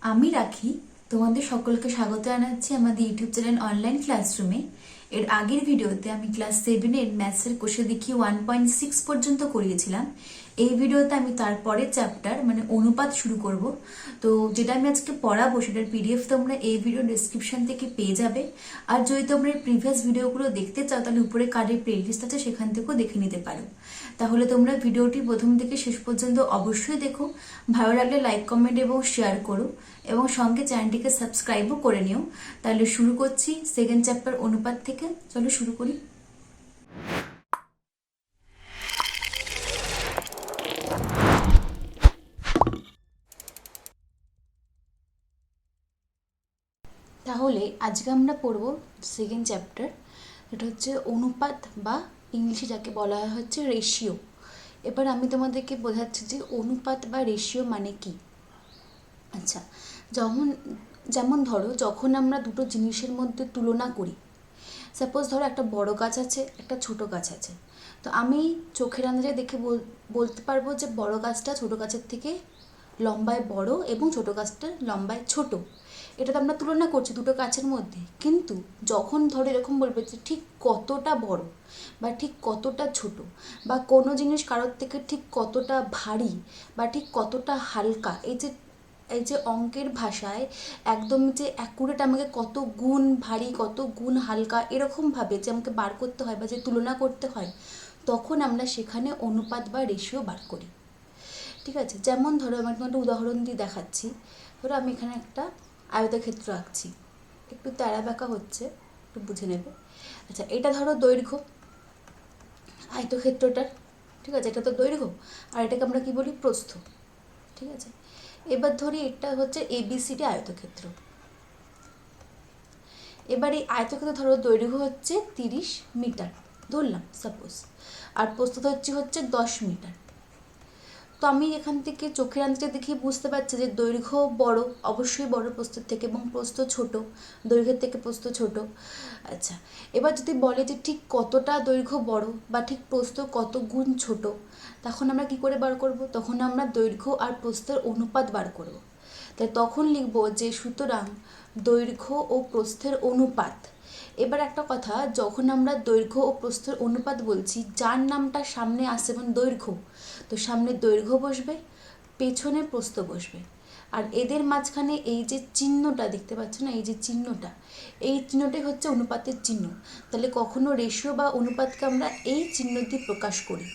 আমি রাখি তোমাদের সকলকে স্বাগত জানাচ্ছি আমাদের ইউটিউব চ্যানেল অনলাইন ক্লাসরুমে। এর আগের ভিডিওতে আমি ক্লাস 7-এর ম্যাথসের কোষে দেখি 1.6 পর্যন্ত করিয়েছিলাম। এই ভিডিওতে আমি তারপরের চ্যাপ্টার মানে অনুপাত শুরু করব। তো যেটা আমি আজকে পড়াবো সেটার পিডিএফ তোমরা এই ভিডিও ডেসক্রিপশন থেকে পেয়ে যাবে। আর যদি তোমরা প্রিভিয়াস ভিডিওগুলো দেখতে চাও তাহলে উপরে কার্ডের প্লেলিস্ট আছে, সেখান থেকেও দেখে নিতে পারো। তাহলে তোমরা ভিডিওটি প্রথম থেকে শেষ পর্যন্ত অবশ্যই দেখো। ভালো লাগলে লাইক, কমেন্ট এবং শেয়ার করো এবং সঙ্গে চ্যানেলটিকে সাবস্ক্রাইবও করে নিও। তাহলে শুরু করছি সেকেন্ড চ্যাপ্টার অনুপাত থেকে। চলো শুরু করি। তাহলে আজকে আমরা পড়ব সেকেন্ড চ্যাপ্টার, এটা হচ্ছে অনুপাত বা ইংলিশে যাকে বলা হচ্ছে রেশিও। এবার আমি তোমাদেরকে বোঝাচ্ছি যে অনুপাত বা রেশিও মানে কি। আচ্ছা, যেমন যেমন ধরো যখন আমরা দুটো জিনিসের মধ্যে তুলনা করি, সাপোজ ধরো একটা বড় গাছ আছে, একটা ছোট গাছ আছে, তো আমি চোখের আন্দাজে দেখে বলতে পারবো যে বড় গাছটা ছোট গাছের থেকে লম্বায় বড় এবং ছোট গাছটা লম্বায় ছোট। এটা তো আমরা তুলনা করছি দুটো গাছের মধ্যে, কিন্তু যখন ধরো এরকম বলবে যে ঠিক কতটা বড় বা ঠিক কতটা ছোট, বা কোনো জিনিস কারোর থেকে ঠিক কতটা ভারী বা ঠিক কতটা হালকা, এই যে অঙ্কের ভাষায় একদম যে অ্যাকুরেট আমাকে কত গুণ ভারী কত গুণ হালকা এরকমভাবে যে আমাকে বার করতে হয় বা যে তুলনা করতে হয়, তখন আমরা সেখানে অনুপাত বা রেশিও বার করি। ঠিক আছে, যেমন ধরো আমি তোমাকে একটা উদাহরণ দিয়ে দেখাচ্ছি। ধরো আমি এখানে একটা আয়তক্ষেত্র আঁকছি, একটু তেরা বেঁকা হচ্ছে, একটু বুঝে নেবে। আচ্ছা, এটা ধরো দৈর্ঘ্য আয়তক্ষেত্রটার, ঠিক আছে, এটা তো দৈর্ঘ্য, আর এটাকে আমরা কি বলি, প্রস্থ। ঠিক আছে, এবার ধরি এটা হচ্ছে এবিসিডি আয়তক্ষেত্র। এবার এই আয়তক্ষেত্র ধরো দৈর্ঘ্য হচ্ছে 30 মিটার ধরলাম সাপোজ, আর প্রস্থ হচ্ছে 10 মিটার। তো আমি এখান থেকে চোখের আন্দাজে দেখে বুঝতে পারছি যে দৈর্ঘ্য বড়, অবশ্যই বড় প্রস্থের থেকে, এবং প্রস্থ ছোট, দৈর্ঘ্যের থেকে প্রস্থ ছোট। আচ্ছা, এবার যদি বলে যে ঠিক কতটা দৈর্ঘ্য বড় বা ঠিক প্রস্থ কত গুণ ছোট, তখন আমরা কি করে বার করব? তখন আমরা দৈর্ঘ্য আর প্রস্থের অনুপাত বার করব। তাই তখন লিখব যে সুতরাং দৈর্ঘ্য ও প্রস্থের অনুপাত। এবার একটা কথা, যখন আমরা দৈর্ঘ্য ও প্রস্থের অনুপাত বলছি, যার নামটা সামনে আসে যেমন দৈর্ঘ্য, তো সামনে দৈর্ঘ্য বসবে, পেছনে প্রস্থ বসবে। আর এদের মাঝখানে এই যে চিহ্নটা দেখতে পাচ্ছ না, এই যে চিহ্নটা, এই চিহ্নটাই হচ্ছে অনুপাতের চিহ্ন। তাহলে কখনো রেশিও বা অনুপাতকে আমরা এই চিহ্ন দিয়ে প্রকাশ করি।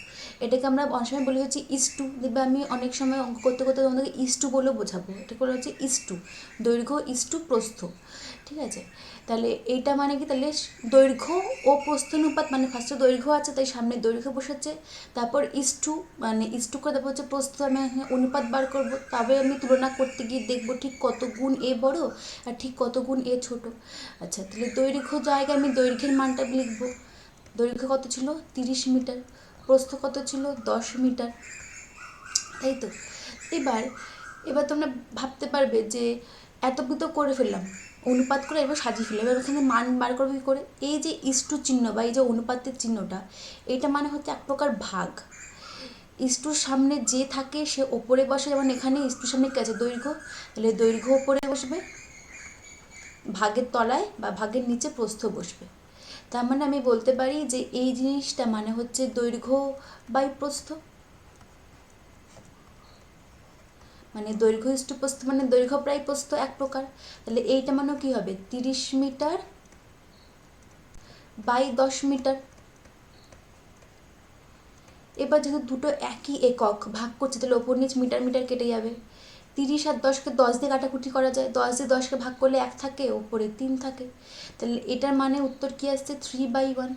এটাকে আমরা অনেক সময় বলি হচ্ছে ইস্টু। দেখবে আমি অনেক সময় অঙ্ক করতে করতে তোমাদেরকে ইস্টু বলেও বোঝাবো। এটা করে হচ্ছে ইস্টু, দৈর্ঘ্য ইস্টু প্রস্থ। ঠিক আছে, তাহলে এইটা মানে কি, তাহলে দৈর্ঘ্য ও প্রস্থনুপাত মানে ফার্স্টে দৈর্ঘ্য আছে তাই সামনে দৈর্ঘ্য বসেছে, তারপর ইস্টু মানে ইস্টু করে, তারপর হচ্ছে প্রস্থ, আমি অনুপাত বার করব, তবে আমি তুলনা করতে গিয়ে দেখবো ঠিক কত গুণ এ বড় আর ঠিক কত গুণ এ ছোট। আচ্ছা, তাহলে দৈর্ঘ্য জায়গায় আমি দৈর্ঘ্যের মানটা লিখবো, দৈর্ঘ্য কত ছিল 30 মিটার, প্রস্থ কত ছিল 10 মিটার, তাই তো। এবার এবার তোমরা ভাবতে পারবে যে এতটুকু তো করে ফেললাম, অনুপাত করে এবার সাজিয়ে ফেললাম, এবার এখানে মান বার করবে কী করে? এই যে ইস্টু চিহ্ন বা এই যে অনুপাতের চিহ্নটা, এটা মানে হচ্ছে এক প্রকার ভাগ। ইস্টুর সামনে যে থাকে সে ওপরে বসে, যেমন এখানে ইস্টুর সামনে কি আছে, দৈর্ঘ্য, তাহলে দৈর্ঘ্য ওপরে বসবে, ভাগের তলায় বা ভাগের নিচে প্রস্থ বসবে। তার মানে আমি বলতে পারি যে এই জিনিসটা মানে হচ্ছে দৈর্ঘ্য বাই প্রস্থ, মানে দৈর্ঘ্য ইস্টু প্রস্থ মানে দৈর্ঘ্য প্রায় প্রস্থ এক প্রকার। তাহলে এইটা মানেও কী হবে, 30 মিটার বাই 10 মিটার। এবার যেহেতু দুটো একই একক ভাগ করছে, তাহলে ওপর নিচ মিটার মিটার কেটে যাবে। 30 আর 10কে 10 দিয়ে কাটাকুটি করা যায়, 10 দিয়ে 10কে ভাগ করলে 1 থাকে, ওপরে 3 থাকে। তাহলে এটার মানে উত্তর কী আসছে, 3/1।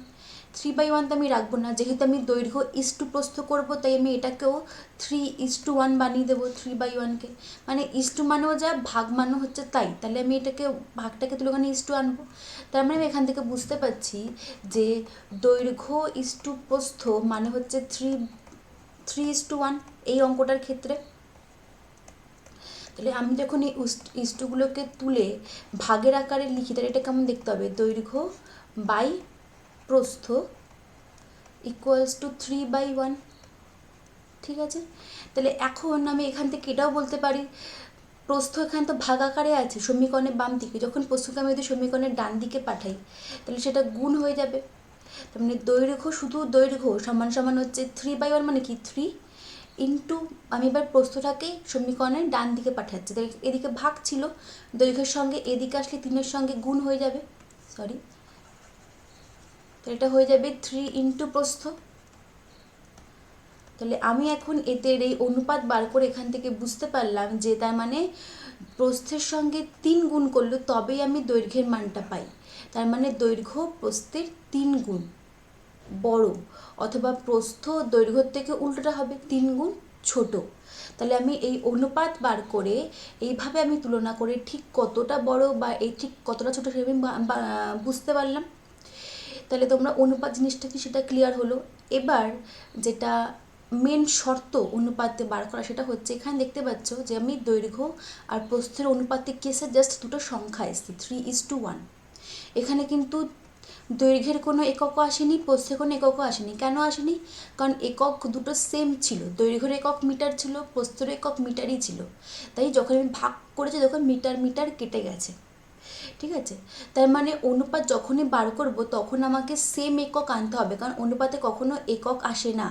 3/1 তো আমি রাখবো না, যেহেতু আমি দৈর্ঘ্য ইস্টু প্রস্থ করবো তাই আমি এটাকেও 3:1 বানিয়ে দেবো 3/1কে। মানে ইস্টু মানেও যা, ভাগ মানেও হচ্ছে তাই, তাহলে আমি এটাকে ভাগটাকে তুলে ওখানে ইস্টু আনবো। তার মানে আমি এখান থেকে বুঝতে পারছি যে দৈর্ঘ্য ইস্টু প্রস্থ মানে হচ্ছে 3:1 এই অঙ্কটার ক্ষেত্রে। তাহলে আমি যখন এই ইস্টুগুলোকে তুলে ভাগের আকারে লিখি, তাহলে এটা কেমন দেখতে হবে, দৈর্ঘ্য বাই প্রস্থ ইকুয়ালস টু 3/1। ঠিক আছে, তাহলে এখন আমি এখান থেকে এটাও বলতে পারি প্রস্থ এখানে তো ভাগ আকারে আছে সমীকরণের বাম দিকে, যখন প্রস্থকে আমি যদি সমীকরণের ডান দিকে পাঠাই তাহলে সেটা গুণ হয়ে যাবে। তার মানে দৈর্ঘ্য, শুধু দৈর্ঘ্য সমান সমান হচ্ছে 3/1, মানে কি 3 ইন্টু, আমি এবার প্রস্থটাকে সমীকরণের ডান দিকে পাঠাচ্ছি, তাই এদিকে ভাগ ছিল, দৈর্ঘ্যের সঙ্গে এদিকে আসলে 3-এর সঙ্গে গুণ হয়ে যাবে, সরি, তো এটা হয়ে যাবে 3 ইন্টু প্রস্থ। তাহলে আমি এখন এদের এই অনুপাত বার করে এখান থেকে বুঝতে পারলাম যে তার মানে প্রস্থের সঙ্গে 3 গুণ করলে তবেই আমি দৈর্ঘ্যের মানটা পাই। তার মানে দৈর্ঘ্য প্রস্থের 3 গুণ বড়, অথবা প্রস্থ দৈর্ঘ্যের থেকে উল্টোটা হবে 3 গুণ ছোট। তাহলে আমি এই অনুপাত বার করে এইভাবে আমি তুলনা করে ঠিক কতটা বড় বা এই ঠিক কতটা ছোটো সেটা আমি বুঝতে পারলাম। তাহলে তোমরা অনুপাত জিনিসটা কি সেটা ক্লিয়ার হলো। এবার যেটা মেন শর্ত অনুপাতে বার করা সেটা হচ্ছে, এখানে দেখতে পাচ্ছ যে আমি দৈর্ঘ্য আর প্রস্থের অনুপাতে কেসে জাস্ট দুটো সংখ্যা এসেছে 3:1। এখানে কিন্তু দৈর্ঘ্যের কোনো এককও আসেনি, প্রস্থের কোনো এককও আসেনি। কেন আসেনি? কারণ একক দুটো সেম ছিল, দৈর্ঘ্যের একক মিটার ছিল, প্রস্থের একক মিটারই ছিল। তাই যখন আমি ভাগ করেছি তখন মিটার মিটার কেটে গেছে, ঠিক আছে। তার মানে অনুপাত যখনই বার করব তখন আমাকে সেম একক আনতে হবে, কারণ অনুপাতে কখনো একক আসে না,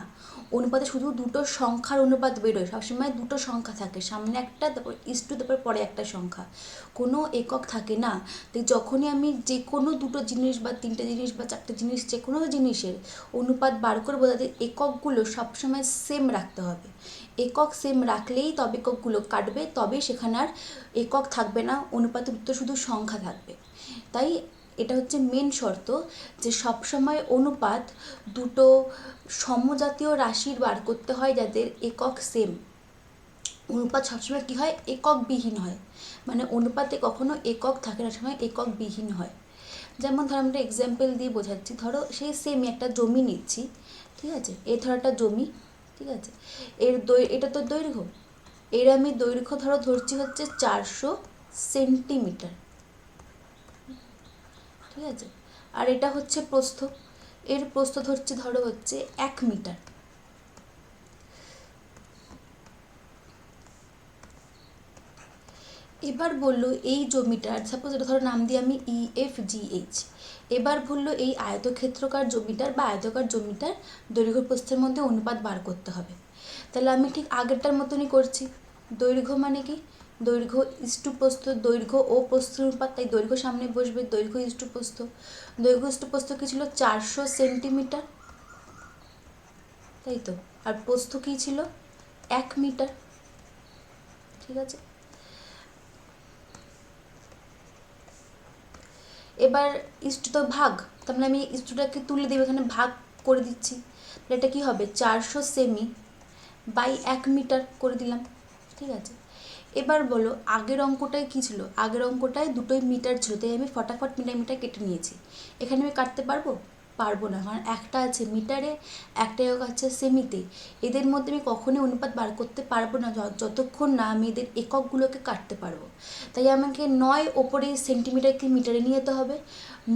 অনুপাতে শুধু দুটো সংখ্যার অনুপাত বেরোয়, সবসময় দুটো সংখ্যা থাকে, সামনে একটা তারপর ইস্টু তারপর পরে একটা সংখ্যা, কোনো একক থাকে না। তাই যখনই আমি যে কোনো দুটো জিনিস বা তিনটে জিনিস বা চারটে জিনিস যে কোনো জিনিসের অনুপাত বার করবো তাদের এককগুলো সবসময় সেম রাখতে হবে। একক সেম রাখলেই তবে এককগুলো কাটবে, তবেই সেখানে আর একক থাকবে না, অনুপাতের উত্তর শুধু সংখ্যা থাকবে। তাই এটা হচ্ছে মেন শর্ত, যে সবসময় অনুপাত দুটো সমজাতীয় রাশির বার করতে হয় যাদের একক সেম। অনুপাত সবসময় কী হয়, এককবিহীন হয়, মানে অনুপাতে কখনো একক থাকে না, সময় এককবিহীন হয়। যেমন ধরো আমরা এক্সাম্পল দিয়ে বোঝাচ্ছি, ধরো সেই সেমই একটা জমি নিচ্ছি, ঠিক আছে, এই ধরো একটা জমি, ঠিক আছে, এটা তো দৈর্ঘ্য, এর আমি দৈর্ঘ্য ধরো ধরছি হচ্ছে 400 সেন্টিমিটার, ঠিক আছে, আর এটা হচ্ছে প্রস্থ, এর প্রস্থ ধরছি ধরো হচ্ছে 1 মিটার। এবার বললো এই জমিটার, সাপোজ এটা ধরো নাম দিই আমি EFGH, এবার বললো এই আয়তক্ষেত্রকার জমিটার বা আয়তকার জমিটার দৈর্ঘ্য প্রস্থের মধ্যে অনুপাত বার করতে হবে। তাহলে আমি ঠিক আগেরটার মতনই করছি, দৈর্ঘ্য মানে কি, দৈর্ঘ্য ইস্টু প্রস্থ, দৈর্ঘ্য ও প্রস্থের অনুপাত, তাই দৈর্ঘ্য সামনে বসবে, দৈর্ঘ্য ইস্টু প্রস্থ, দৈর্ঘ্য ইস্টু প্রস্থ কী ছিল 400 সেন্টিমিটার, তাই তো, আর প্রস্থ কী ছিল 1 মিটার, ঠিক আছে। এবার ইস্টু তো ভাগ, তার মানে আমি ইস্টুটাকে তুলে দেবো, এখানে ভাগ করে দিচ্ছি, তাহলে এটা কী হবে 400 সেমি বাই 1 মিটার করে দিলাম, ঠিক আছে। এবার বলো আগের অঙ্কটায় কী ছিল, আগের অঙ্কটায় দুটোই মিটার ছিল, তাই আমি ফটাফট মিটার মিটার কেটে নিয়েছি। এখানে আমি কাটতে পারবো না, কারণ একটা আছে মিটারে, একটা একক আছে সেমিতে, এদের মধ্যে আমি কখনোই অনুপাত বার করতে পারবো না যতক্ষণ না আমি এদের এককগুলোকে কাটতে পারবো। তাই আমাকে নয় ওপরে সেন্টিমিটারকে মিটারে নিয়ে যেতে হবে,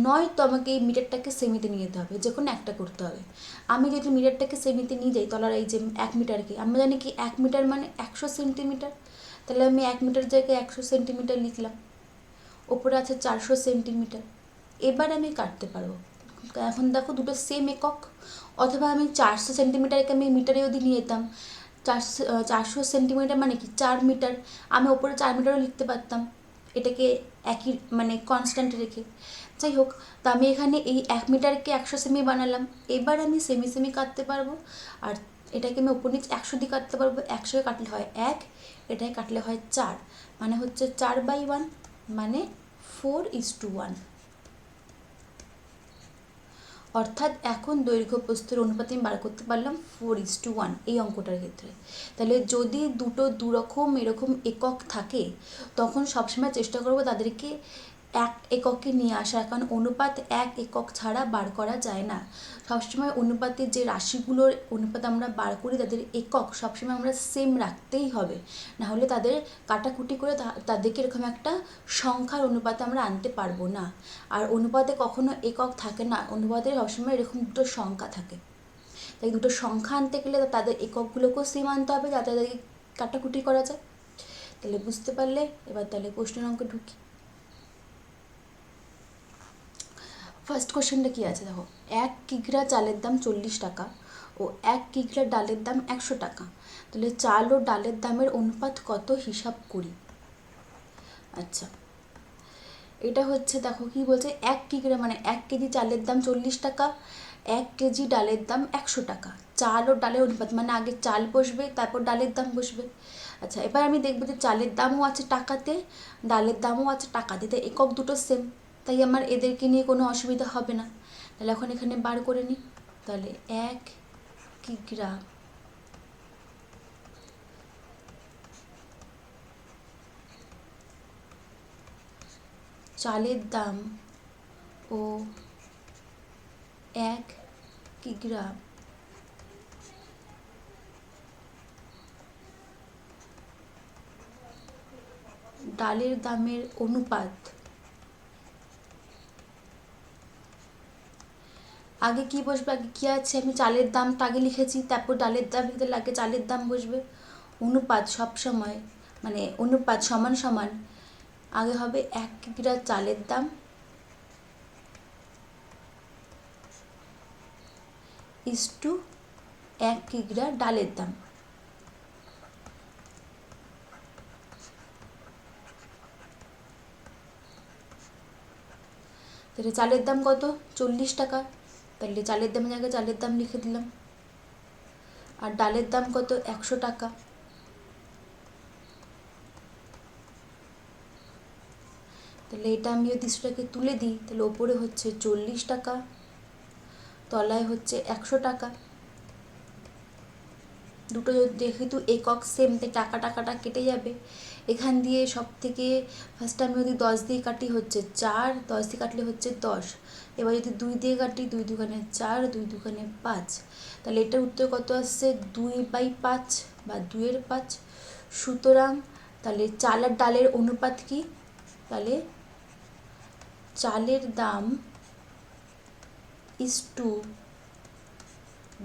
নয় তো আমাকে এই মিটারটাকে সেমিতে নিয়ে যেতে হবে, যে কোনো একটা করতে হবে। আমি যদি মিটারটাকে সেমিতে নিয়ে যাই তাহলে এই যে 1 মিটারকে আমরা জানি কি 1 মিটার মানে 100 সেন্টিমিটার, তাহলে আমি 1 মিটার জায়গায় 100 সেন্টিমিটার লিখলাম, ওপরে আছে 400 সেন্টিমিটার। এবার আমি কাটতে পারবো, এখন দেখো দুটো সেম একক, অথবা আমি 400 সেন্টিমিটারকে আমি মিটারে যদি নিয়ে যেতাম, 400 সেন্টিমিটার মানে কি 4 মিটার, আমি ওপরে 4 মিটারও লিখতে পারতাম, এটাকে একই মানে কনস্ট্যান্ট রেখে। যাই হোক, তো আমি এখানে এই 1 মিটারকে 100 সেমি বানালাম, এবার আমি সেমি সেমি কাটতে পারবো, আর এটাকে আমি ওপর নিচ 100 দিয়ে কাটতে পারবো, 100 কাটলে হয় 1, এটাকে কাটলে হয় 4, মানে হচ্ছে 4/1, মানে 4:1। অর্থাৎ এখন দৈর্ঘ্য প্রস্থের অনুপাত আমি বার করতে পারলাম 4:1 এই অঙ্কটার ক্ষেত্রে। তাহলে যদি দুটো দুরকম এরকম একক থাকে তখন সবসময় চেষ্টা করবো তাদেরকে এক এককে নিয়ে আসার, কারণ অনুপাত এক একক ছাড়া বার করা যায় না। সবসময় অনুপাতের যে রাশিগুলোর অনুপাত আমরা বার করি তাদের একক সবসময় আমরা সেম রাখতেই হবে, নাহলে তাদের কাটাকুটি করে তাদেরকে এরকম একটা সংখ্যার অনুপাতে আমরা আনতে পারবো না। আর অনুপাতে কখনো একক থাকে না, অনুপাতে সবসময় এরকম দুটো সংখ্যা থাকে, তাই দুটো সংখ্যা আনতে গেলে তাদের এককগুলোকেও সেম আনতে হবে যাতে তাদেরকে কাটাকুটি করা যায়। তাহলে বুঝতে পারলে। এবার তাহলে কোশ্চেন অঙ্কে ঢুকি। ফার্স্ট কোশ্চেনটা কী আছে দেখো, 1 কিগ্রা চালের দাম 40 টাকা ও 1 কিগ্রা ডালের দাম 100 টাকা, তাহলে চাল ও ডালের দামের অনুপাত কত হিসাব করি। আচ্ছা, এটা হচ্ছে দেখো কি বলছে, 1 কিগ্রা মানে 1 কেজি চালের দাম 40 টাকা, 1 কেজি ডালের দাম 100 টাকা। চাল ও ডালের অনুপাত মানে আগে চাল বসবে তারপর ডালের দাম বসবে। আচ্ছা, এবার আমি দেখবো যে চালের দামও আছে টাকাতে, ডালের দামও আছে টাকাতে, তাই একক দুটো সেম, তাই আমার এদেরকে নিয়ে কোনো অসুবিধা হবে না। তাহলে এখন এখানে বার করে নিই। তাহলে 1 কিগ্রা চালের দাম ও 1 কিগ্রা ডালের দামের অনুপাত। আগে কি বসবে, আগে কী আছে, আমি চালের দামটা আগে লিখেছি, তারপর ডালের দাম লিখতে লাগে, চালের দাম বসবে। অনুপাত সবসময় মানে অনুপাত সমান সমান আগে হবে 1 কিগ্রা চালের দাম ইস্টু 1 কিগ্রা ডালের দাম। তাহলে চালের দাম কত, 40 টাকা, তাহলে চালের দামের জায়গায় চালের দাম লিখে দিলাম। আর ডালের দাম কত, 100 টাকা। তাহলে এটা আমি যদি সেটাকে তুলে দিই, তাহলে ওপরে হচ্ছে 40 টাকা, তলায় হচ্ছে 100 টাকা। দুটো যেহেতু একক সেম, তাই টাকাটা কেটে যাবে। এখান দিয়ে সব থেকে ফার্স্টে আমি যদি 10 দিয়ে কাটি হচ্ছে 4, 10 দিয়ে কাটলে হচ্ছে 10। এবার যদি 2 দিয়ে কাটি, 2 দুগুণে 4, 2 দুগুণে 5, তাহলে এটার উত্তর কত আসছে, 2/5 বা 2/5। সুতরাং তাহলে চাল আর ডালের অনুপাত কি, তাহলে চালের দাম ইস্টু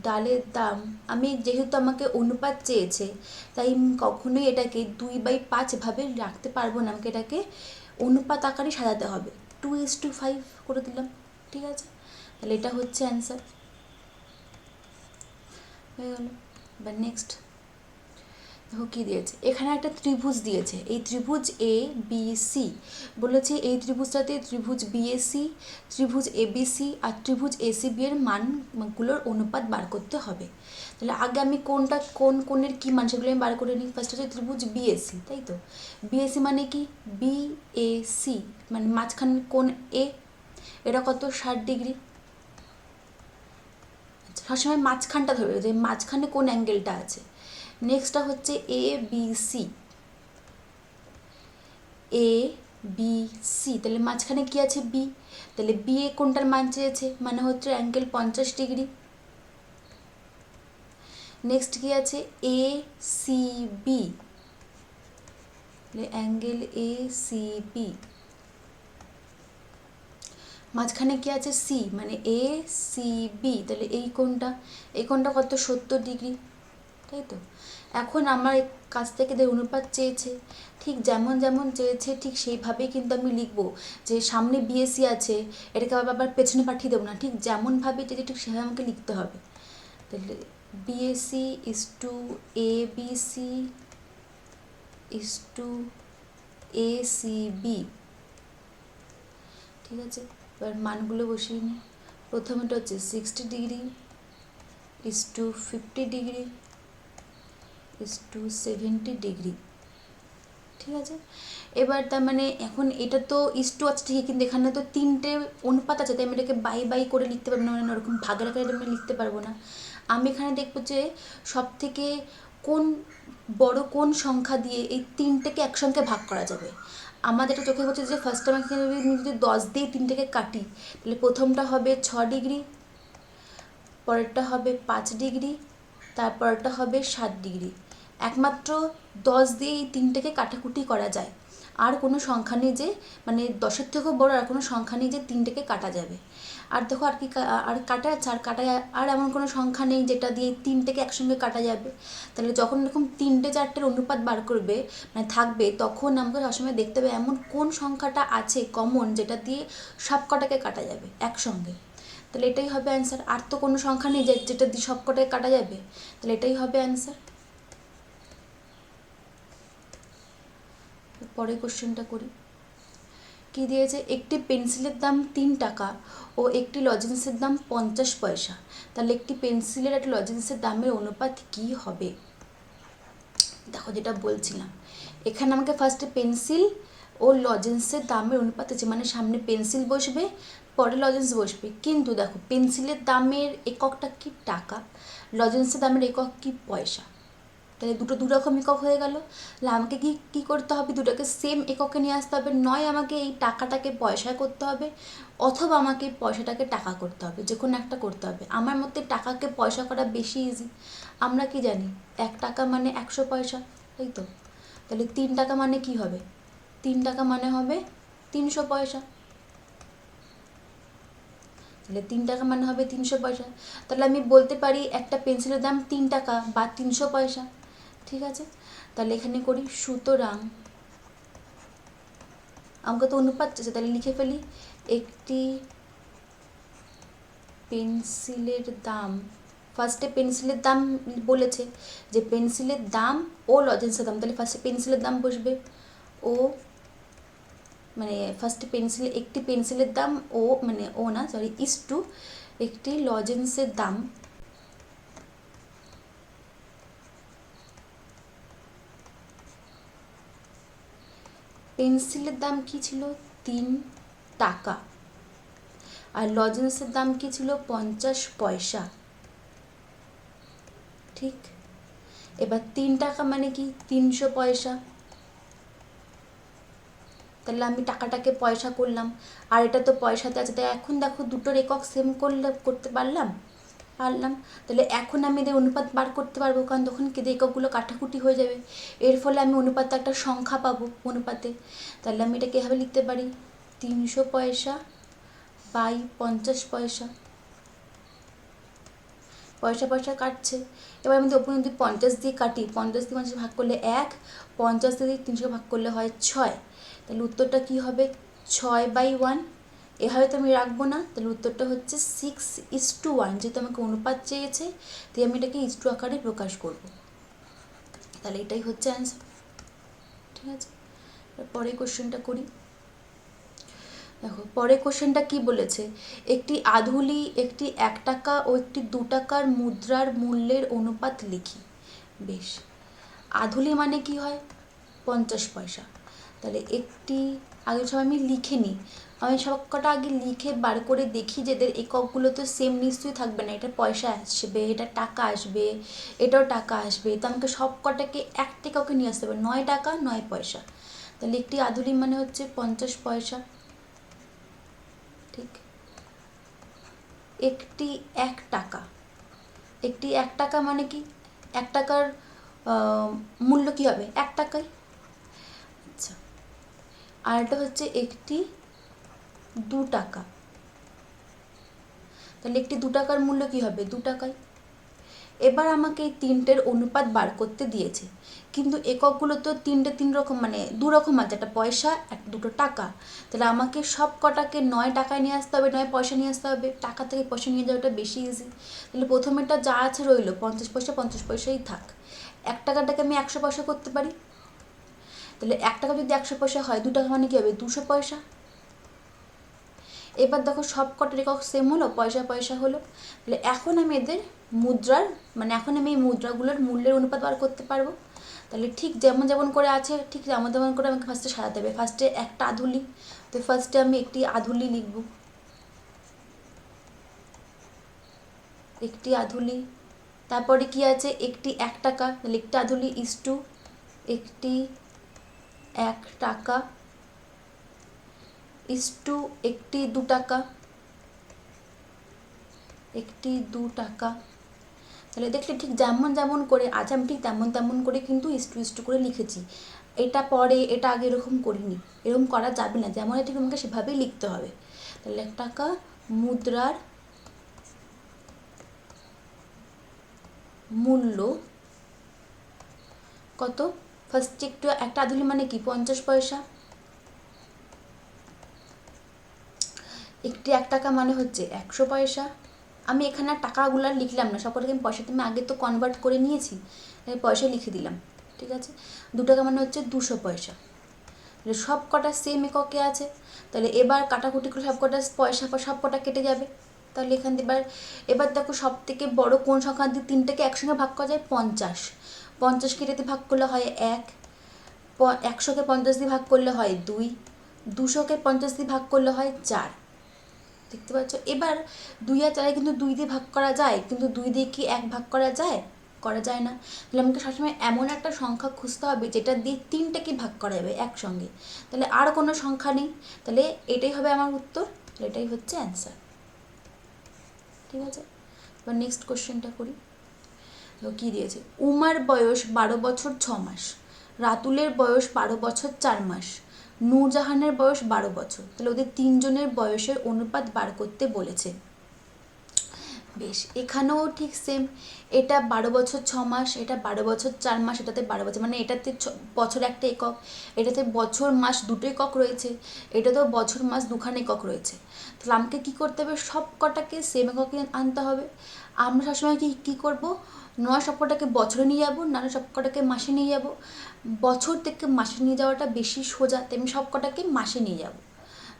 ডালের দাম, আমি যেহেতু আমাকে অনুপাত চেয়েছে তাই কখনোই এটাকে 2/5 ভাবে রাখতে পারবো না, আমাকে এটাকে অনুপাত আকারে সাজাতে হবে, 2:5 করে দিলাম। ঠিক আছে, তাহলে এটা হচ্ছে অ্যান্সার হয়ে গেল। এবার নেক্সট দেখো কী দিয়েছে, এখানে একটা ত্রিভুজ দিয়েছে, এই ত্রিভুজ এ বি সি বলেছে, এই ত্রিভুজটাতে ত্রিভুজ বিএসি, ত্রিভুজ এবিসি আর ত্রিভুজ এসিবি এর মানগুলোর অনুপাত বার করতে হবে। তাহলে আগে আমি কোন কোণের কী মান সেগুলো আমি বার করে নিই। ফার্স্ট হচ্ছে ত্রিভুজ বিএসি, তাই তো, বিএসি মানে কি, বিএসি মানে মাঝখানের কোণ এ, এটা কত, 60 ডিগ্রি। সবসময় মাঝখানটা ধরবে, যে মাঝখানে কোন অ্যাঙ্গেলটা আছে। নেক্সটটা হচ্ছে এ বি সি, এ বি সি, তাহলে মাঝখানে কি আছে, বি, তাহলে বি এ কোনটার মান চেয়েছে, মানে হচ্ছে অ্যাঙ্গেল 50 ডিগ্রি। নেক্সট কি আছে, A C B, angle A C B, মাঝখানে কি আছে, সি, মানে এ সি বি, তাহলে এই কোণটা কত, 70 ডিগ্রি, তাই তো। এখন আমার কাছ থেকে যে অনুপাত চেয়েছে, ঠিক যেমন যেমন চেয়েছে ঠিক সেইভাবেই কিন্তু আমি লিখবো, যে সামনে বিএসি আছে, এটাকে আবার পেছনে পাঠিয়ে দেবো না, ঠিক যেমনভাবে চেয়েছে ঠিক সেভাবে আমাকে লিখতে হবে। তাহলে BAC is to A B C is to A C B. ঠিক আছে, এবার মানগুলো বসিয়ে নিই। প্রথমেটা হচ্ছে 60 degree is to 50 degree is to 70 degree. ঠিক আছে, এবার তার মানে এখন এটা তো ইস টু আছে ঠিকই, কিন্তু এখানে তো 3টে অনুপাত আছে, তাই আমি এটাকে বাই করে লিখতে পারবো না, মানে ওরকম ভাগের আকারে আমি লিখতে পারবো না। আমি এখানে দেখবো যে সব থেকে বড় কোন সংখ্যা দিয়ে এই 3টেকে একসঙ্গে ভাগ করা যাবে। আমাদের এটা চোখে হচ্ছে যে ফার্স্ট টাইম যদি 10 দিয়ে 3টেকে কাটি, তাহলে প্রথমটা হবে 6 ডিগ্রি, পরেরটা হবে 5 ডিগ্রি, তারপরটা হবে 7 ডিগ্রি। একমাত্র 10 দিয়ে এই 3টেকে কাটাকুটি করা যায়। আর কোনো সংখ্যা নেই যে মানে 10-এর থেকেও বড় আর কোনো সংখ্যা নেই যে 3টেকে কাটা যাবে। আর দেখো আর কি আর কাটা যাচ্ছে, আর কাটা আর এমন কোনো সংখ্যা নেই যেটা দিয়ে 3টেকে একসঙ্গে কাটা যাবে। তাহলে যখন এরকম 3টে-4টের অনুপাত বার করবে মানে থাকবে, তখন আমাকে সবসময় দেখতে হবে এমন কোন সংখ্যাটা আছে কমন যেটা দিয়ে সব কটাকে কাটা যাবে একসঙ্গে। তাহলে এটাই হবে অ্যান্সার। আর তো কোনো সংখ্যা নেই যেটা দিয়ে সব কটাকে কাটা যাবে, তাহলে এটাই হবে অ্যান্সার। পরের কোশ্চেনটা করি। কি দিয়েছে, একটি পেন্সিলের দাম 3 টাকা ও একটি লজেন্সের দাম 50 পয়সা, তাহলে একটি পেন্সিলের একটা লজেন্সের দামের অনুপাত কি হবে? দেখো যেটা বলছিলাম, এখানে আমাকে ফার্স্টে পেন্সিল ও লজেন্সের দামের অনুপাত আছে, মানে সামনে পেন্সিল বসবে পরে লজেন্স বসবে। কিন্তু দেখো পেন্সিলের দামের এককটা কি টাকা, লজেন্সের দামের একক কি পয়সা, তাহলে দু রকম একক হয়ে গেল। তাহলে আমাকে কি করতে হবে, দুটোকে সেম এককে নিয়ে আসতে হবে। নয় আমাকে এই টাকাটাকে পয়সায় করতে হবে, অথবা আমাকে পয়সাটাকে টাকা করতে হবে, যে কোনো একটা করতে হবে। আমার মতে টাকাকে পয়সা করা বেশি ইজি। আমরা কি জানি 1 টাকা মানে 100 পয়সা, তাই তো? তাহলে 3 টাকা মানে কি হবে, 3 টাকা মানে হবে 300 পয়সা। তাহলে 3 টাকা মানে হবে 300 পয়সা। তাহলে আমি বলতে পারি একটা পেন্সিলের দাম 3 টাকা বা 300 পয়সা। ঠিক আছে, তাহলে এখানে করি সুতরাং আমাকে তো অনুপাত চাইছে, তাহলে লিখে ফেলি একটি পেন্সিলের দাম, ফার্স্টে পেন্সিলের দাম বলেছে যে পেন্সিলের দাম ও লজেন্সের দাম, তাহলে ফার্স্টে পেন্সিলের দাম বসবে ও, মানে ফার্স্টে একটি পেন্সিলের দাম ও, মানে ও না সরি ইস টু একটি লজেন্সের দাম পেন্সিলের দাম কি ছিল 3 টাকা আর লজেন্সের দাম কি ছিল 50 পয়সা। ঠিক, এবার 3 টাকা মানে কি 300 পয়সা, তাহলে আমি টাকাটাকে পয়সা করলাম, আর এটা তো পয়সাতে আছে। তাই এখন দেখো দুটোর একক সেম করতে পারলাম। তাহলে এখন আমি এদের অনুপাত বার করতে পারবো, কারণ তখন কি এককগুলো কাটাকুটি হয়ে যাবে। এর ফলে আমি অনুপাতে একটা সংখ্যা পাবো অনুপাতে। তাহলে আমি এটাকে এভাবে লিখতে পারি 300 পয়সা বাই 50 পয়সা। পয়সা পয়সা কাটছে, এবার আমি ওপরে যদি 50 দিয়ে কাটি, 50 দিয়ে 50 ভাগ করলে 1, 50 দিয়ে 300 ভাগ করলে হয় 6। তাহলে উত্তরটা কি হবে 6/1। এভাবে তো আমি রাখবো না, তাহলে উত্তরটা হচ্ছে 6:1। যেহেতু আমাকে অনুপাত চেয়েছে তাই আমি এটাকে ইস্টু আকারে প্রকাশ করব। তাহলে এটাই হচ্ছে অ্যান্সার। ঠিক আছে, পরের কোশ্চেনটা করি। দেখো পরের কোশ্চেনটা কি বলেছে, একটি আধুলি একটি 1 টাকা ও একটি 2 টাকার মুদ্রার মূল্যের অনুপাত লিখি। বেশ, আধুলি মানে কি হয় 50 পয়সা। তাহলে একটি, আগে সব আমি লিখে নিই, আমি সব কটা আগে লিখে বার করে দেখি যে এদের এককগুলো তো সেম নিশ্চয়ই থাকবে না। এটা পয়সা আসবে, এটা টাকা আসবে, এটাও টাকা আসবে, তো আমাকে সব কটাকে একটা এককে নিয়ে আসতে হবে, 9 টাকা 9 পয়সা। তাহলে একটি আধুলি মানে হচ্ছে 50 পয়সা। ঠিক, একটি 1 টাকা, একটি 1 টাকা মানে কি 1 টাকার মূল্য কি হবে 1 টাকাই। আচ্ছা, আর এটা হচ্ছে একটি 2 টাকা, তাহলে একটি 2 টাকার মূল্য কি হবে 2 টাকাই। এবার আমাকে এই তিনটের অনুপাত বার করতে দিয়েছে, কিন্তু এককগুলো তো 3 রকম, মানে 2 রকম আছে, একটা পয়সা দুটো টাকা। তাহলে আমাকে সব কটাকে 9 টাকায় নিয়ে আসতে হবে, 9 পয়সা নিয়ে আসতে হবে। টাকা থেকে পয়সা নিয়ে যাওয়াটা বেশি ইজি। তাহলে প্রথমেটা যা আছে রইলো 50 পয়সা, 50 পয়সাই থাক। 1 টাকাটাকে আমি 100 পয়সা করতে পারি। তাহলে 1 টাকা যদি 100 পয়সা হয়, 2 টাকা মানে কি হবে 200 পয়সা। এবার দেখো সব কটার একক সেম হলো, পয়সা পয়সা হলো। তাহলে এখন আমি এদের মুদ্রার, মানে এখন আমি এই মুদ্রাগুলোর মূল্যের অনুপাত বার করতে পারবো। তাহলে ঠিক যেমন যেমন করে আছে ঠিক যেমন যেমন করে আমাকে ফার্স্টে সাজাতে হবে। ফার্স্টে একটা আধুলি, তো ফার্স্টে আমি একটি আধুলি লিখব, একটি আধুলি। তারপরে কি আছে একটি 1 টাকা, তাহলে একটি আধুলি ইস-টু একটি 1 টাকা ইস-টু একটি 2 টাকা, একটি 2 টাকা। তাহলে দেখলে ঠিক যেমন যেমন করে আজ আমি ঠিক তেমন তেমন করে কিন্তু ইস্টু করে লিখেছি। এটা পরে এটা আগে এরকম করিনি, এরকম করা যাবে না, যেমন ঠিক আমাকে সেভাবেই লিখতে হবে। তাহলে 1 টাকা মুদ্রার মূল্য কত? ফার্স্ট একটু একটা আধুলি মানে কি 50 পয়সা, একটি 1 টাকা মানে হচ্ছে 100 পয়সা। আমি এখানে টাকাগুলো লিখলাম না, সকলকে আমি পয়সাতে আমি আগে তো কনভার্ট করে নিয়েছি, পয়সা লিখে দিলাম, ঠিক আছে। 2 টাকা মানে হচ্ছে 200 পয়সা। সব কটা সেম এককে আছে, তাহলে এবার কাটাকুটি করে সব কটা পয়সা সব কটা কেটে যাবে। তাহলে এখান থেকে এবার দেখো সব থেকে বড় কোন সংখ্যা দিয়ে 3টাকে একসঙ্গে ভাগ করা যায়? 50। 50 কেটে দিয়ে ভাগ করলে হয় 1, 100কে 50 দিয়ে ভাগ করলে হয় 2, 200কে 50 দিয়ে ভাগ করলে হয় 4। দেখতে পাচ্ছ? এবার 2 আর 4 কিন্তু 2 দিয়ে ভাগ করা যায়, কিন্তু 2 দিয়ে কি 1 ভাগ করা যায়? করা যায় না। তাহলে আমাকে সবসময় এমন একটা সংখ্যা খুঁজতে হবে যেটা দিয়ে 3টাকে ভাগ করা যাবে একসঙ্গে, তাহলে আর কোনো সংখ্যা নেই, তাহলে এটাই হবে আমার উত্তর, এটাই হচ্ছে অ্যান্সার। ঠিক আছে, এবার নেক্সট কোশ্চেনটা করি। কি দিয়েছে? উমার বয়স 12 বছর 6 মাস, রাতুলের বয়স 12 বছর 4 মাস, নূরজাহানের বয়স 12 বছর। তাহলে ওদের 3 জনের বয়সের অনুপাত বার করতে বলেছে। বেশ, এখানেও ঠিক সেম, এটা 12 বছর 6 মাস, এটা 12 বছর 4 মাস, এটাতে 12 বছর, মানে এটাতে বছর একটা একক, এটাতে বছর মাস দুটো একক রয়েছে, এটাতেও বছর মাস দুখানে একক রয়েছে। তাহলে আমাকে কী করতে হবে? সব কটাকে সেম এককে আনতে হবে। আমরা সবসময় কী করবো? নয় সব কটাকে বছরে নিয়ে যাবো, নাহলে সব কটাকে মাসে নিয়ে যাব। বছর থেকে মাসে নিয়ে যাওয়াটা বেশি সোজা, তাই আমি সব কটাকে মাসে নিয়ে যাব।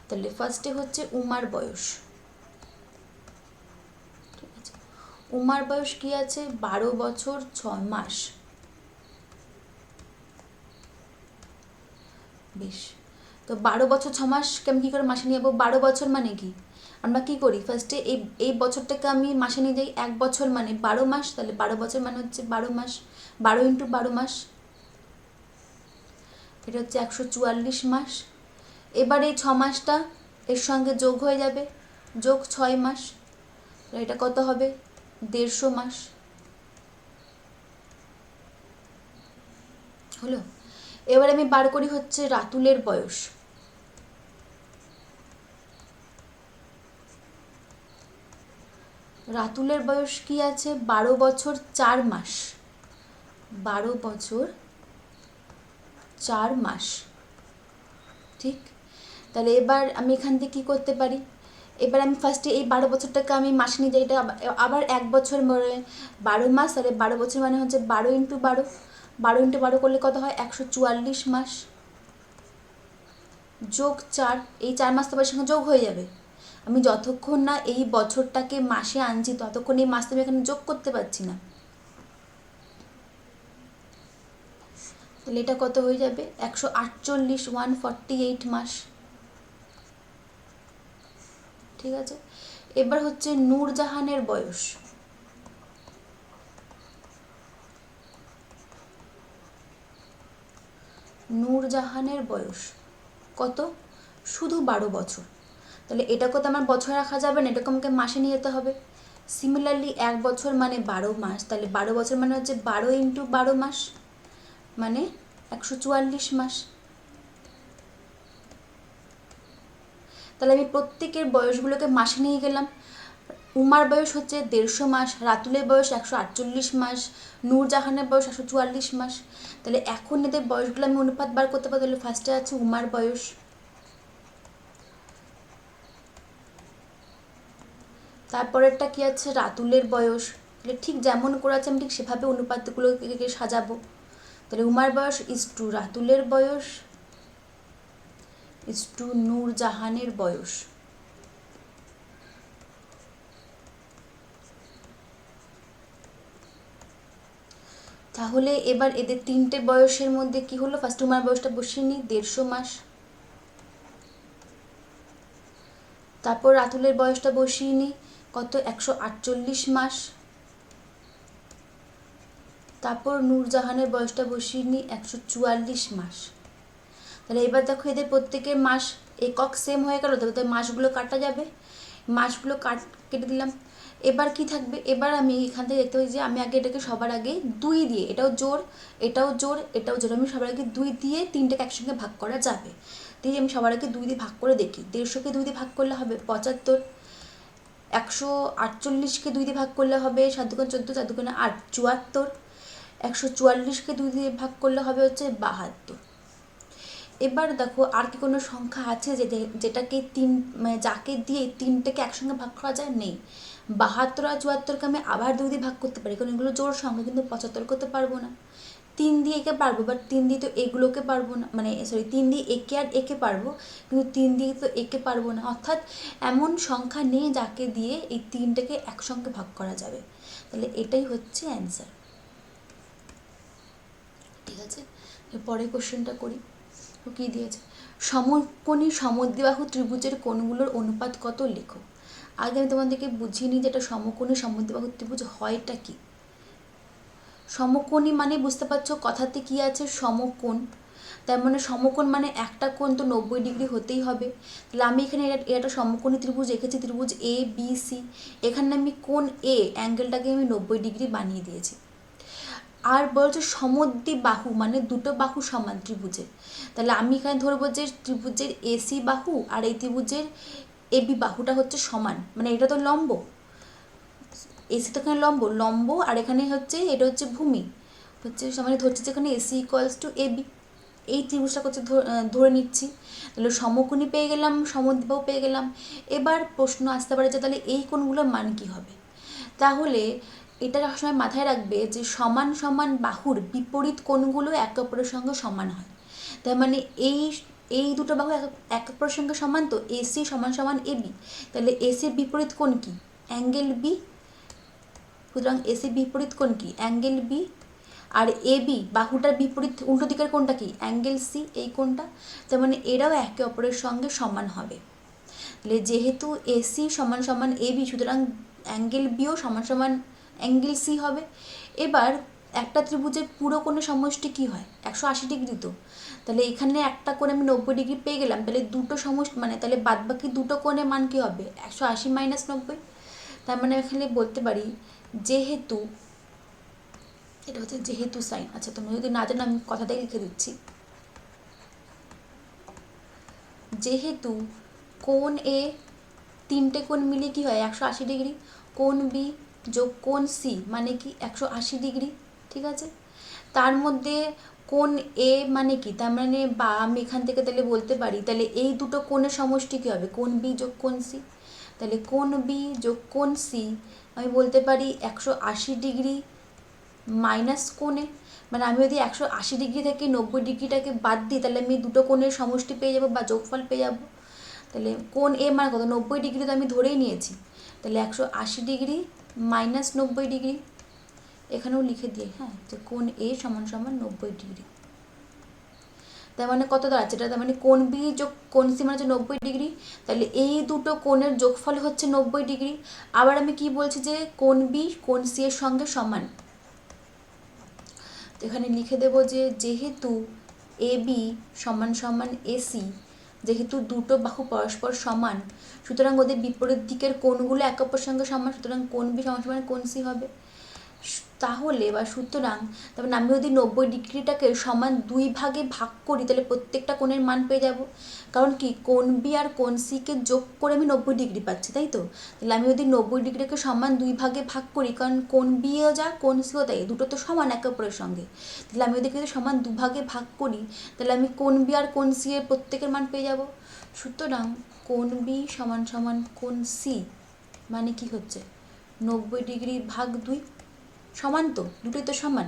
তাহলে ফার্স্টে হচ্ছে উমার বয়স, উমার বয়স কি আছে? 12 বছর 6 মাস। বেশ, তো 12 বছর 6 মাসকে আমি কী করে মাসে নিয়ে যাবো? 12 বছর মানে কি? আমরা কী করি? ফার্স্টে এই বছরটাকে আমি মাসে নিয়ে যাই, 1 বছর মানে 12 মাস, তাহলে 12 বছর মানে হচ্ছে 12 মাস, 12 × 12 মাস, এটা হচ্ছে 144 মাস। এবার এই 6 মাসটা এর সঙ্গে যোগ হয়ে যাবে, যোগ 6 মাস, এটা কত হবে? 150 মাস হলো। এবার আমি বার করি হচ্ছে রাতুলের বয়স। রাতুলের বয়স কি আছে? 12 বছর 4 মাস, 12 বছর 4 মাস, ঠিক। তাহলে এবার আমি এখান থেকে কী করতে পারি? এবার আমি ফার্স্টে এই 12 বছরটাকে আমি মাসে নিয়ে যাই, এটা আবার 1 বছর 12 মাস, তাহলে 12 বছর মানে হচ্ছে 12 × 12, 12 × 12 করলে কত হয়? 144 মাস, যোগ 4, এই 4 মাস তো আমার সঙ্গে যোগ হয়ে যাবে। আমি যতক্ষণ না এই বছরটাকে মাসে আনছি ততক্ষণ এই মাস তো আমি এখানে যোগ করতে পারছি না। তাহলে এটা কত হয়ে যাবে? 148, 148 মাস, ঠিক আছে। এবার হচ্ছে নূরজাহানের বয়স। নূরজাহানের বয়স কত? শুধু 12 বছর। তাহলে এটাকে তো আমার বছরে রাখা যাবে না, এটাকে আমাকে মাসে নিয়ে যেতে হবে। সিমিলারলি 1 বছর মানে 12 মাস, তাহলে 12 বছর মানে হচ্ছে 12 × 12 মাস, মানে 144 মাস। তাহলে আমি প্রত্যেকের বয়সগুলোকে মাসে নিয়ে গেলাম। উমার বয়স হচ্ছে 150 মাস, রাতুলের বয়স 148 মাস, নূরজাহানের বয়স 144 মাস। তাহলে এখন এদের বয়সগুলো আমি অনুপাত বার করতে পারি। তাহলে ফার্স্টে আছে উমার বয়স, তারপরেরটা কি আছে? রাতুলের বয়স। তাহলে ঠিক যেমন করে আছে আমি ঠিক সেভাবে অনুপাতগুলোকে সাজাবো। তাহলে উমার বয়স = রাতুলের বয়স = নূরজাহানের বয়স। তাহলে এবার এদের 3টে বয়সের মধ্যে কি হলো? ফার্স্ট উমার বয়সটা বসিয়ে নিই, 150 মাস। তারপর রাতুলের বয়সটা বসিয়ে নিই, কত? 148 মাস। তারপর নূরজাহানের বয়সটা বসিয়ে নিই, 144 মাস। তাহলে এবার দেখো এদের প্রত্যেকের মাস একক সেম হয়ে গেল, তবে মাসগুলো কাটা যাবে, মাসগুলো কেটে দিলাম। এবার কি থাকবে, এবার আমি এখান থেকে দেখতে পাই যে আমি আগে এটাকে সবার আগে 2 দিয়ে, এটাও জোর এটাও জোর এটাও জোর, আমি সবার আগে 2 দিয়ে 3টাকে একসঙ্গে ভাগ করা যাবে। দিয়ে আমি সবার আগে 2 দিয়ে ভাগ করে দেখি, 150কে 2 দিয়ে ভাগ করলে হবে 75, 148কে 2 দিয়ে ভাগ করলে হবে 7 দুগুণে 14, 4 দুগুণে 8, 74, 144কে 2 দিয়ে ভাগ করলে হবে হচ্ছে 72। এবার দেখো আর কি কোনো সংখ্যা আছে যেটাকে মানে যাকে দিয়ে 3টাকে একসঙ্গে ভাগ করা যায়? নেই। 72 আর 74কে আমি আবার 2 দিয়ে ভাগ করতে পারি, কারণ এগুলো জোড় সংখ্যা, কিন্তু 75 করতে পারবো না। 3 দিয়ে একে পারবো, বাট 3 দিয়ে তো এগুলোকে পারবো না, মানে সরি 3 দিয়ে একে আর একে পারবো, কিন্তু 3 দিয়ে তো একে পারবো না। অর্থাৎ এমন সংখ্যা নেই যাকে দিয়ে এই 3টাকে একসঙ্গে ভাগ করা যাবে। তাহলে এটাই হচ্ছে অ্যান্সার। ঠিক আছে, পরের কোশ্চেনটা করি। কী দিয়েছে? সমকোণী সমদ্বিবাহু ত্রিভুজের কোণগুলোর অনুপাত কত লেখো। আগে আমি তোমাদেরকে বুঝিয়ে নিই যে এটা সমকোণী সমদ্বিবাহু ত্রিভুজ হয়টা কি। সমকোণী মানে বুঝতে পারছো কথাতে কি আছে, সমকোণ, তার মানে সমকোণ মানে একটা কোণ তো 90 ডিগ্রি হতেই হবে। তাহলে আমি এখানে এটা সমকোণী ত্রিভুজ এঁকেছি, ত্রিভুজ এ বি সি, এখানে আমি কোণ এ অ্যাঙ্গেলটাকে আমি 90 ডিগ্রি বানিয়ে দিয়েছি। আর বলছে সমদ্বিবাহু মানে দুটো বাহু সমান ত্রিভুজের, তাহলে আমি এখানে ধরবো যে ত্রিভুজের এসি বাহু আর এই ত্রিভুজের এবি বাহুটা হচ্ছে সমান, মানে এটা তো লম্ব, এসি তো এখানে লম্ব লম্ব, আর এখানে হচ্ছে এটা হচ্ছে ভূমি, হচ্ছে মানে ধরছে যে এখানে এসি ইকুয়ালস টু এবি, এই ত্রিভুজটা হচ্ছে ধরে নিচ্ছি। তাহলে সমকোণী পেয়ে গেলাম, সমদ্বিবাহু পেয়ে গেলাম। এবার প্রশ্ন আসতে পারে যে তাহলে এই কোণগুলোর মান কী হবে। তাহলে এটা সবসময় মাথায় রাখবে যে সমান সমান বাহুর বিপরীত কোণগুলো একে অপরের সঙ্গে সমান হয়। তার মানে এই দুটো বাহু এক অপরের সঙ্গে সমান, তো এসি সমান সমান এবি, তাহলে এসির বিপরীত কোণ কি? Angle B. সুতরাং এসির বিপরীত কোণ কি? Angle B. আর এবি বাহুটার বিপরীত উল্টো দিকের কোণটা কি? অ্যাঙ্গেল সি, এই কোণটা। তার মানে এরাও একে অপরের সঙ্গে সমান হবে। তাহলে যেহেতু এসি সমান সমান এবি, সুতরাং অ্যাঙ্গেল বিও সমান সমান অ্যাঙ্গেল সি হবে। এবার একটা ত্রিভুজের পুরো কোণের সমষ্টি কী হয়? 180 ডিগ্রি তো। তাহলে এখানে একটা কোণে আমি 90 ডিগ্রি পেয়ে গেলাম, তাহলে দুটো সমষ্টি মানে তাহলে বাদবাকি দুটো কোণের মান কী হবে? 180 মাইনাস 90। তার মানে এখানে বলতে পারি যেহেতু, এটা হচ্ছে যেহেতু সাইন। আচ্ছা তুমি যদি না জানো আমি কথাটাই লিখে দিচ্ছি। যেহেতু কোণ এ তিনটে কোণ মিলে কি হয়? 180 ডিগ্রি, কোণ বি যোগ কোণ সি মানে কি? 180 ডিগ্রি। ঠিক আছে, তার মধ্যে কোণ এ মানে কি? তার মানে বা আমি এখান থেকে তাহলে বলতে পারি তাহলে এই দুটো কোণের সমষ্টি কী হবে? কোণ বি যোগ কোণ সি। তাহলে কোণ বি যোগ কোণ সি আমি বলতে পারি 180 ডিগ্রি মাইনাস কোণে, মানে আমি যদি 180 ডিগ্রি থেকে 90 ডিগ্রিটাকে বাদ দিই তাহলে আমি দুটো কোণের সমষ্টি পেয়ে যাবো বা যোগফল পেয়ে যাবো। তাহলে কোণ এ মানে কত? 90 ডিগ্রি তো আমি ধরেই নিয়েছি, তাহলে 180 ডিগ্রি মাইনাস 90 ডিগ্রি, এখানেও লিখে দিয়ে, হ্যাঁ, যে কোণ এ সমান সমান 90 ডিগ্রি। তার মানে কত দাঁড়াচ্ছে এটা? তার মানে কোণ বি যোগ কোণ সি মানে হচ্ছে 90 ডিগ্রি, তাহলে এই দুটো কোণের যোগফল হচ্ছে 90 ডিগ্রি। আবার আমি কি বলছি যে কোণ বি কোণ সি এর সঙ্গে সমান, তো এখানে লিখে দেব যে যেহেতু এ বি সমান সমান এসি, যেহেতু দুটো বাহু পরস্পর সমান, সুতরাং ওদের বিপরীত দিকের কোণগুলো একে অপরের সঙ্গে সমান, সুতরাং কোণ বি সমান সমান কোণ সি হবে। তাহলে বা সুতরাং তারপরে আমি যদি 90 ডিগ্রিটাকে সমান 2 ভাগে ভাগ করি তাহলে প্রত্যেকটা কোণের মান পেয়ে যাব। কারণ কি কোণ বি আর কোণ সিকে যোগ করে আমি 90 ডিগ্রি পাচ্ছি, তাই তো। তাহলে আমি যদি 90 ডিগ্রিকে সমান 2 ভাগে ভাগ করি, কারণ কোণ বিও যা কোণ সিও তাই, দুটো তো সমান একে অপরের সঙ্গে, তাহলে আমি ওদেরকে যদি সমান 2 ভাগে ভাগ করি তাহলে আমি কোণ বি আর কোণ সি এর প্রত্যেকের মান পেয়ে যাব। সুতরাং কোণ বি সমান সমান কোণ সি মানে কি হচ্ছে? 90 ডিগ্রি ভাগ 2, সমান তো, দুটোই তো সমান,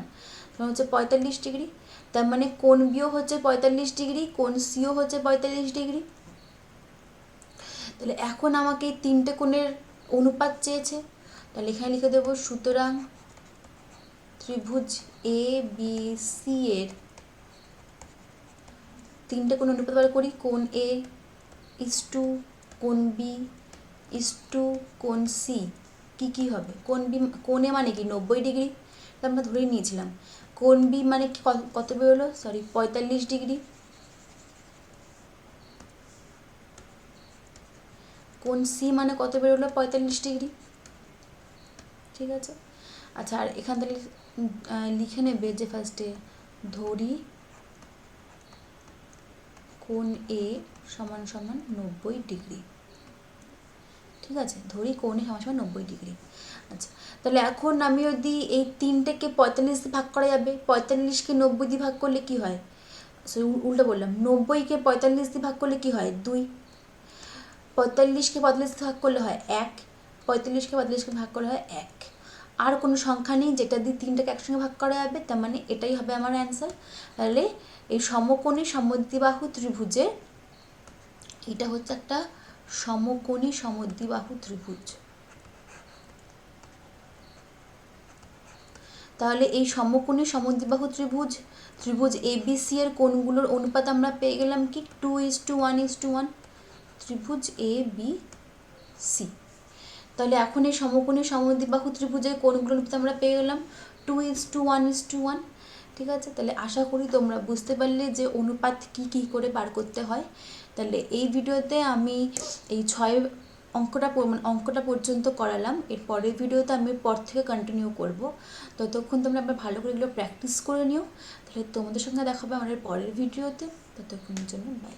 হচ্ছে 45 ডিগ্রি। তার মানে কোণ বিও হচ্ছে 45 ডিগ্রি, কোণ সিও হচ্ছে 45 ডিগ্রি। তাহলে এখন আমাকে এই তিনটে কোণের অনুপাত চেয়েছে, তাহলে এখানে লিখে দেবো সুতরাং ত্রিভুজ এ বি সি এর তিনটে কোণ অনুপাত বার করি। কোণ এ ইস টু কোণ বি ইস টু কোণ সি কী হবে? কোণ বি কোণ এ মানে কি 90 ডিগ্রি, আমরা ধরেই নিয়েছিলাম। কোণ বি মানে কি কত বেরোলো? Sorry 45 degree. কোণ সি মানে কত বেরোলো? 45 ডিগ্রি। ঠিক আছে। আচ্ছা, আর এখান থেকে লিখে নেবে যে ফার্স্টে ধরি কোণ এ সমান সমান 90°। ঠিক আছে, ধরি কোণে সমান সমান 90°। আচ্ছা, তাহলে এখন আমি যদি এই 3টেকে 45 দিয়ে ভাগ করা যাবে, 45কে 90 দিয়ে ভাগ করলে কি হয়, সরি উল্টো বললাম, 90কে 45 দিয়ে ভাগ করলে কি হয় 2, 45কে 45 দিয়ে ভাগ করলে হয় 1, 45কে 45কে ভাগ করলে হয় 1। আর কোনো সংখ্যা নেই যেটা দিয়ে 3টাকে একসঙ্গে ভাগ করা যাবে, তার মানে এটাই হবে আমার অ্যান্সার। তাহলে এই সমকোণী সমদ্বিবাহু ত্রিভুজে, এটা হচ্ছে একটা সমকোণী সমদ্বিবাহু ত্রিভুজ। তাহলে এই সমকোণী সমদ্বিবাহু ত্রিভুজ ABC এর কোণগুলোর অনুপাত আমরা পেয়ে গেলাম কি 2:1:1। ত্রিভুজ ABC। তাহলে এখন এই সমকোণী সমদ্বিবাহু ত্রিভুজের কোণগুলোর অনুপাত আমরা পেয়ে গেলাম 2:1:1। ঠিক আছে, তাহলে আশা করি তোমরা বুঝতে পারলে যে অনুপাত কি করে বার করতে হয়। তাহলে এই ভিডিওতে আমি এই 6 অঙ্কটা পর্যন্ত করালাম। এর পরের ভিডিওতে আমি পর থেকে কন্টিনিউ করব। ততক্ষণ তোমরা আবার ভালো করে এগুলো প্র্যাকটিস করে নিও। তাহলে তোমাদের সঙ্গে দেখা হবে আমাদের পরের ভিডিওতে। ততক্ষণের জন্য বাই।